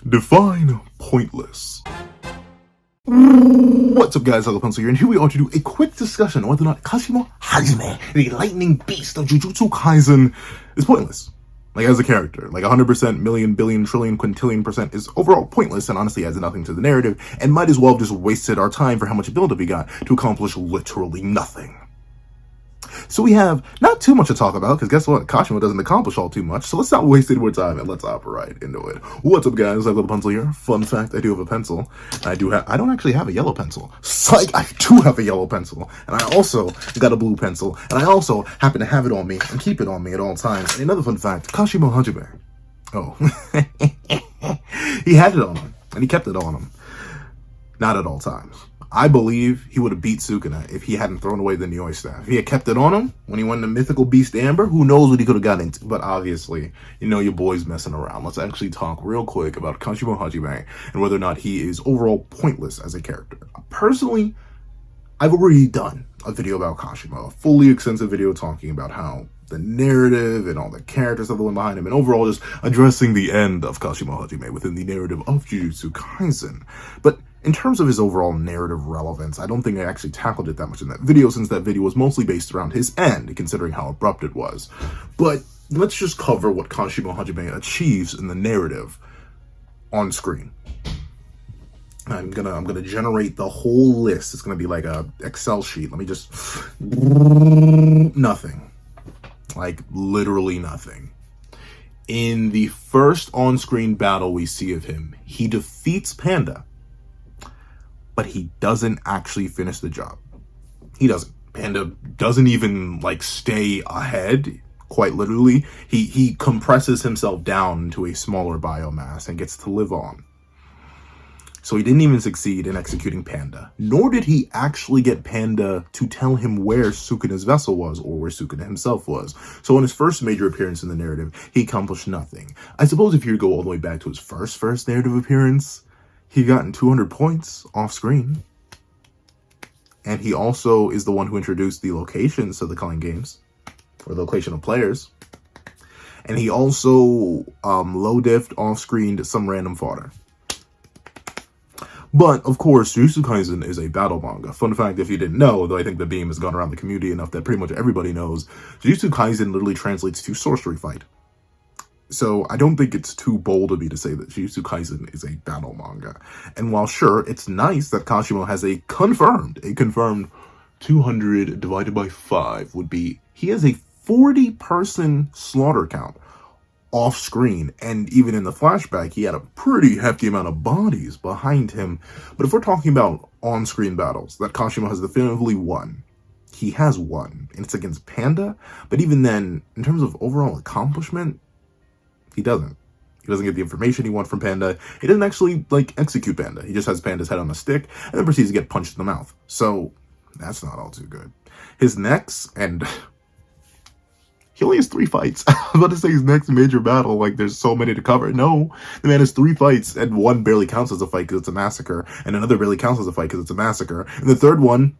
Define pointless. What's up, guys? Pencil here, and here we are to do a quick discussion on whether or not Kashimo Hajime, the lightning beast of Jujutsu Kaisen, is pointless. Like, as a character, like 100%, million, billion, trillion, quintillion % is overall pointless and honestly adds nothing to the narrative, and might as well have just wasted our time for how much build-up we got to accomplish literally nothing. So we have not too much to talk about, because guess what? Kashimo doesn't accomplish all too much, so let's not waste any more time and let's hop right into it. What's up, guys? I've got a pencil here. Fun fact, I do have a pencil. I don't actually have a yellow pencil. Psych, I do have a yellow pencil. And I also got a blue pencil. And I also happen to have it on me and keep it on me at all times. And another fun fact, Kashimo Hajime. Oh. He had it on him. And he kept it on him. Not at all times. I believe he would have beat Sukuna if he hadn't thrown away the Nioi staff. If he had kept it on him when he won the mythical beast Amber, who knows what he could have got into. But obviously, you know your boy's messing around. Let's actually talk real quick about Kashimo Hajime and whether or not he is overall pointless as a character. Personally, I've already done a video about Kashimo, a fully extensive video talking about how the narrative and all the characters that went behind him, and overall just addressing the end of Kashimo Hajime within the narrative of Jujutsu Kaisen. But in terms of his overall narrative relevance, I don't think I actually tackled it that much in that video, since that video was mostly based around his end, considering how abrupt it was. But let's just cover what Kashimo Hajime achieves in the narrative on screen. I'm gonna generate the whole list. It's gonna be like a Excel sheet. Let me just nothing. Like literally nothing. In the first on-screen battle we see of him, he defeats Panda, but he doesn't actually finish the job. He doesn't. Panda doesn't even like stay ahead. Quite literally, he compresses himself down into a smaller biomass and gets to live on. So he didn't even succeed in executing Panda, nor did he actually get Panda to tell him where Sukuna's vessel was or where Sukuna himself was. So in his first major appearance in the narrative, he accomplished nothing. I suppose if you go all the way back to his first narrative appearance, he gotten 200 points off screen. And he also is the one who introduced the locations of the Culling games, or the location of players. And he also low-diffed off-screened some random fodder. But, of course, Jujutsu Kaisen is a battle manga. Fun fact, if you didn't know, though I think the beam has gone around the community enough that pretty much everybody knows, Jujutsu Kaisen literally translates to sorcery fight. So I don't think it's too bold of me to say that Jujutsu Kaisen is a battle manga. And while sure, it's nice that Kashimo has a confirmed 200 divided by 5 would be, he has a 40-person slaughter count off screen, and even in the flashback he had a pretty hefty amount of bodies behind him. But if we're talking about on-screen battles that Kashimo has definitively won, he has won, and it's against Panda. But even then, in terms of overall accomplishment, he doesn't get the information he wants from Panda. He doesn't actually like execute Panda. He just has Panda's head on a stick and then proceeds to get punched in the mouth. So that's not all too good. His next, and he only has 3 fights. I was about to say his next major battle, like there's so many to cover. No, the man has 3 fights, and one barely counts as a fight because it's a massacre, and another barely counts as a fight because it's a massacre, and the third one,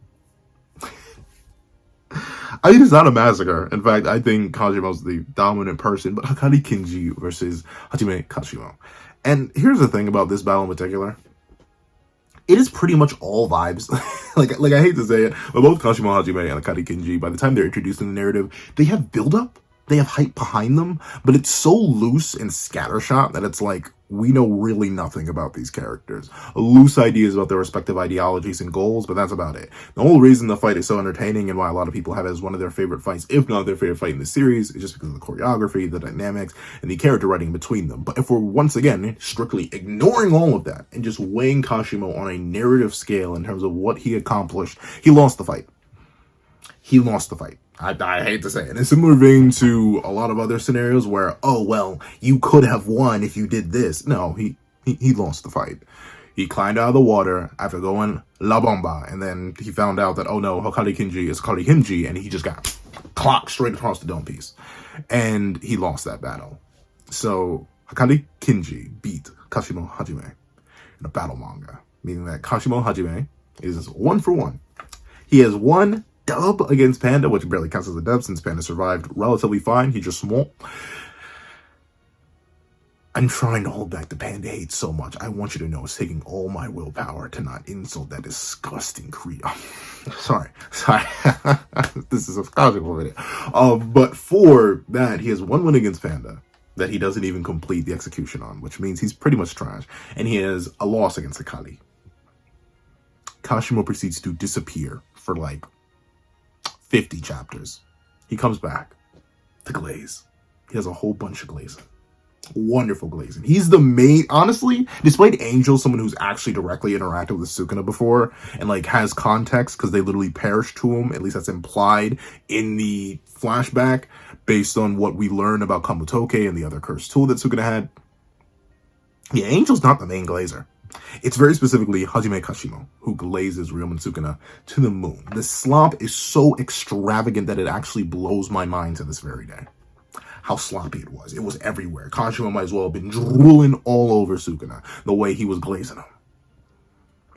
I think it's not a massacre. In fact, I think Kashimo's the dominant person, but Hakari Kinji versus Hajimekashimo. And here's the thing about this battle in particular. It is pretty much all vibes. like I hate to say it, but both Kashimo Hajime and Hakari Kinji, by the time they're introduced in the narrative, they have build-up, they have hype behind them, but it's so loose and scattershot that it's like, we know really nothing about these characters. Loose ideas about their respective ideologies and goals, but that's about it. The whole reason the fight is so entertaining and why a lot of people have it as one of their favorite fights, if not their favorite fight in the series, is just because of the choreography, the dynamics, and the character writing between them. But if we're once again strictly ignoring all of that and just weighing Kashimo on a narrative scale in terms of what he accomplished, he lost the fight. He lost the fight. I hate to say it. In a similar vein to a lot of other scenarios where, oh, well, you could have won if you did this. No, he lost the fight. He climbed out of the water after going La Bomba, and then he found out that, oh no, Hakari Kinji is Hakari Himji, and he just got clocked straight across the dome piece. And he lost that battle. So Hakari Kinji beat Kashimo Hajime in a battle manga, meaning that Kashimo Hajime is 1 for 1. He has 1 dub against Panda, which barely counts as a dub since Panda survived relatively fine. He just small. I'm trying to hold back the panda hate so much. I want you to know it's taking all my willpower to not insult that disgusting creature. Sorry. This is a logical video. But for that, he has one win against Panda that he doesn't even complete the execution on, which means he's pretty much trash. And he has a loss against Hakari. Kashimo proceeds to disappear for like 50 chapters. He comes back to glaze. He has a whole bunch of glazing. Wonderful glazing. He's the main, honestly, despite Angel, someone who's actually directly interacted with Sukuna before and like has context because they literally perished to him, at least that's implied in the flashback based on what we learn about Kamutoke and the other cursed tool that Sukuna had. Yeah, Angel's not the main glazer. It's very specifically Hajimekashimo who glazes Ryoma and Sukuna to the moon. The slop is so extravagant that it actually blows my mind to this very day. How sloppy it was. It was everywhere. Kashimo might as well have been drooling all over Sukuna the way he was glazing him.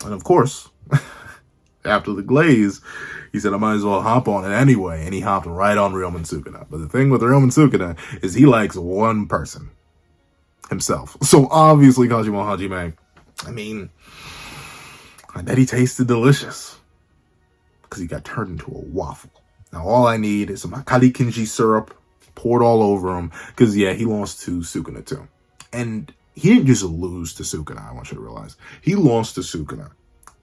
And of course, after the glaze, he said, I might as well hop on it anyway. And he hopped right on Ryoma and Sukuna. But the thing with Ryoma and Sukuna is he likes one person. Himself. So obviously Kashimo Hajime, I mean, I bet he tasted delicious. Because he got turned into a waffle. Now all I need is some Hakari Kinji syrup poured all over him, because yeah, he lost to Sukuna too. And he didn't just lose to Sukuna, I want you to realize. He lost to Sukuna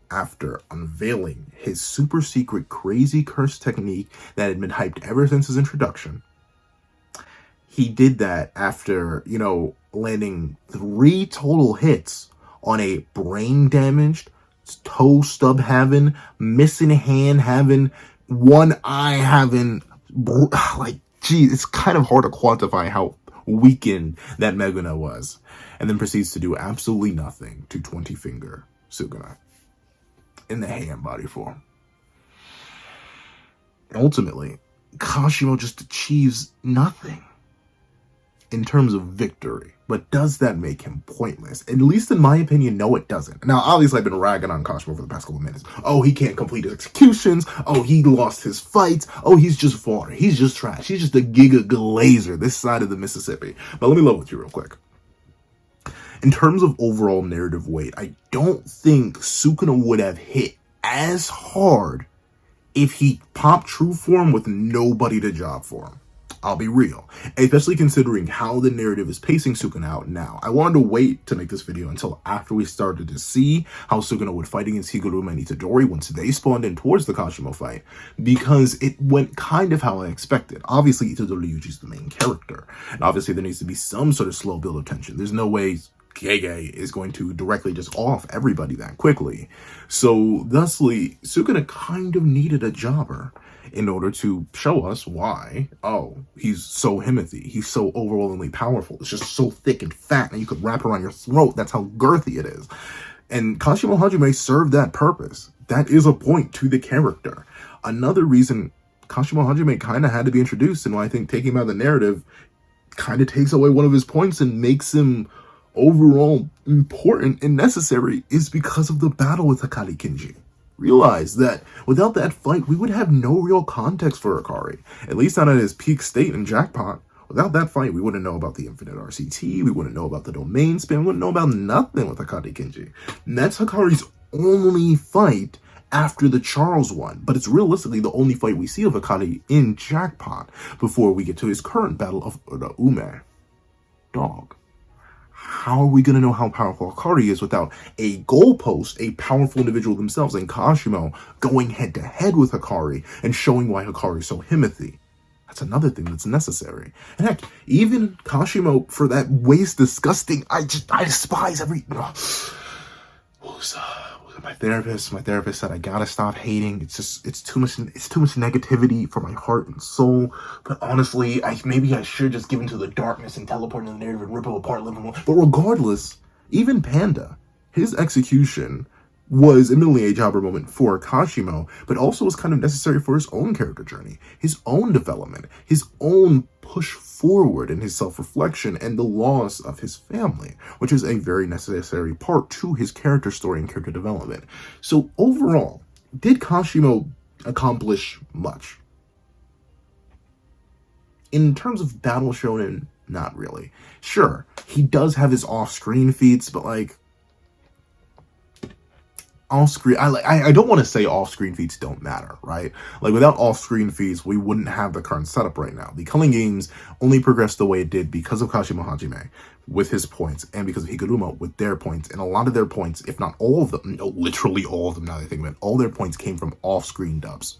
after unveiling his super secret crazy curse technique that had been hyped ever since his introduction. He did that after, you know, landing 3 total hits on a brain damaged, toe stub having, missing hand having, one eye having, like, geez, it's kind of hard to quantify how weakened that Meguna was. And then proceeds to do absolutely nothing to 20-finger Sukuna in the hand body form. Ultimately, Kashimo just achieves nothing in terms of victory. But does that make him pointless? At least in my opinion, no, it doesn't. Now, obviously, I've been ragging on Kashimo for the past couple of minutes. Oh, he can't complete his executions. Oh, he lost his fights. Oh, he's just fodder. He's just trash. He's just a giga glazer this side of the Mississippi. But let me level with you real quick. In terms of overall narrative weight, I don't think Sukuna would have hit as hard if he popped true form with nobody to job for him. I'll be real, especially considering how the narrative is pacing Sukuna out now. I wanted to wait to make this video until after we started to see how Sukuna would fight against Higuruma and Itadori once they spawned in towards the Kashimo fight, because it went kind of how I expected. Obviously, Itadori Yuji's the main character, and obviously there needs to be some sort of slow build of tension. There's no way Gege is going to directly just off everybody that quickly. So, thusly, Sukuna kind of needed a jobber in order to show us why, oh, he's so himothy, he's so overwhelmingly powerful, it's just so thick and fat, and you could wrap around your throat, that's how girthy it is. And Kashimo Hajime served that purpose. That is a point to the character. Another reason Kashimo Hajime kind of had to be introduced, and why I think taking him out of the narrative kind of takes away one of his points and makes him overall important and necessary, is because of the battle with Hakari Kinji. Realize that without that fight, we would have no real context for Hakari, at least not at his peak state in Jackpot. Without that fight, we wouldn't know about the infinite RCT, we wouldn't know about the domain spin, we wouldn't know about nothing with Hakari Kinji. And that's Hakari's only fight after the Charles one, but it's realistically the only fight we see of Hakari in Jackpot before we get to his current battle of Uraume. Dog. How are we going to know how powerful Hakari is without a goalpost, a powerful individual themselves, and Kashimo going head-to-head with Hakari and showing why Hakari is so himothy? That's another thing that's necessary. And heck, even Kashimo, for that waste disgusting, I despise every... My therapist said I gotta stop hating. It's too much negativity for my heart and soul. But honestly, maybe I should just give into the darkness and teleport into the narrative and rip it apart, live more. But regardless, even Panda, his execution was admittedly a jobber moment for Kashimo, but also was kind of necessary for his own character journey, his own development, his own push forward in his self-reflection, and the loss of his family, which is a very necessary part to his character story and character development. So overall, did Kashimo accomplish much? In terms of battle shonen, Not really. Sure, he does have his off-screen feats, but like off-screen, I don't want to say off-screen feats don't matter, right? Like without off-screen feats, we wouldn't have the current setup right now. The Culling Games only progressed the way it did because of Kashimo Hajime with his points, and because of Higuruma with their points, and a lot of their points, if not all of them, no, literally all of them now that I think of it, all their points came from off-screen dubs.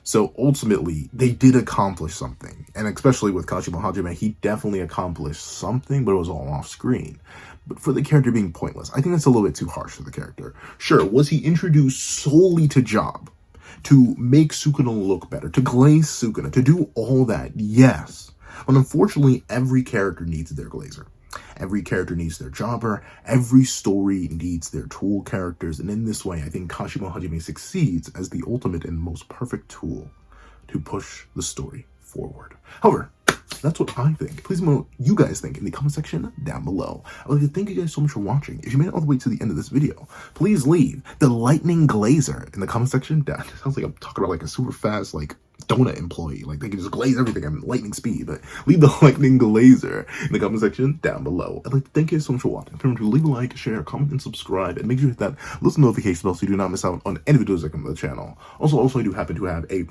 So ultimately, they did accomplish something. And especially with Kashimo Hajime, he definitely accomplished something, but it was all off screen. But for the character being pointless, I think that's a little bit too harsh for the character. Sure, was he introduced solely to job, to make Sukuna look better, to glaze Sukuna, to do all that? Yes. But unfortunately, every character needs their glazer. Every character needs their jobber, every story needs their tool characters, and in this way, I think Kashimo Hajime succeeds as the ultimate and most perfect tool to push the story forward. However, that's what I think. Please let me know what you guys think in the comment section down below. I would like to thank you guys so much for watching. If you made it all the way to the end of this video, please leave the lightning glazer in the comment section down. It sounds like I'm talking about like a super fast, like, donut employee, like they can just glaze everything at lightning speed. But leave the lightning glazer in the comment section down below. I'd like to thank you so much for watching. Remember to leave a like, share, comment, and subscribe, and make sure you hit that little notification bell so you do not miss out on any videos that come to the channel. Also, I do happen to have a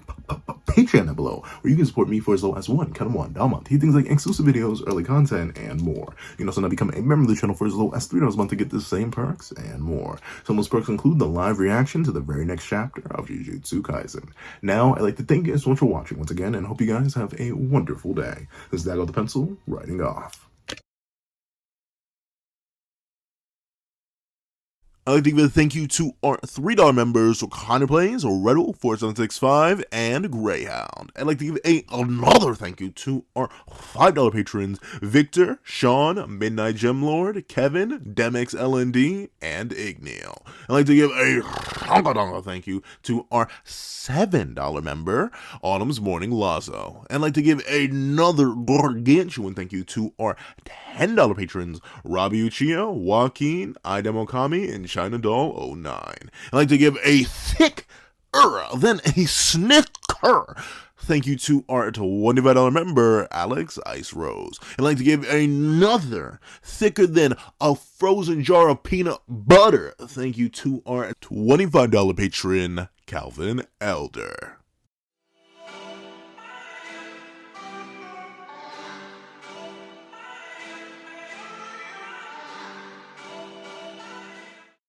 Patreon down below where you can support me for as low as $1 a month. Things like exclusive videos, early content, and more. You can also now become a member of the channel for as low as $3 a month to get the same perks and more. Some of those perks include the live reaction to the very next chapter of Jujutsu Kaisen. Now, I'd like to thank you guys so much for watching once again, and hope you guys have a wonderful day. This is Dago the Pencil, writing off. I'd like to give a thank you to our $3 members, Sukuna Plays, Redel 4765, and Greyhound. I'd like to give another thank you to our $5 patrons, Victor, Sean, Midnight Gemlord, Kevin, Demx LND, and Igneal. I'd like to give a thank you to our $7 member, Autumn's Morning Lazo. And I'd like to give another gargantuan thank you to our $10 patrons, Robbie Uchio, Joaquin, Idemokami, and China Doll 09. I'd like to give a thicker than a snicker thank you to our $25 member, Alex Ice Rose. I'd like to give another thicker than a frozen jar of peanut butter thank you to our $25 patron, Calvin Elder.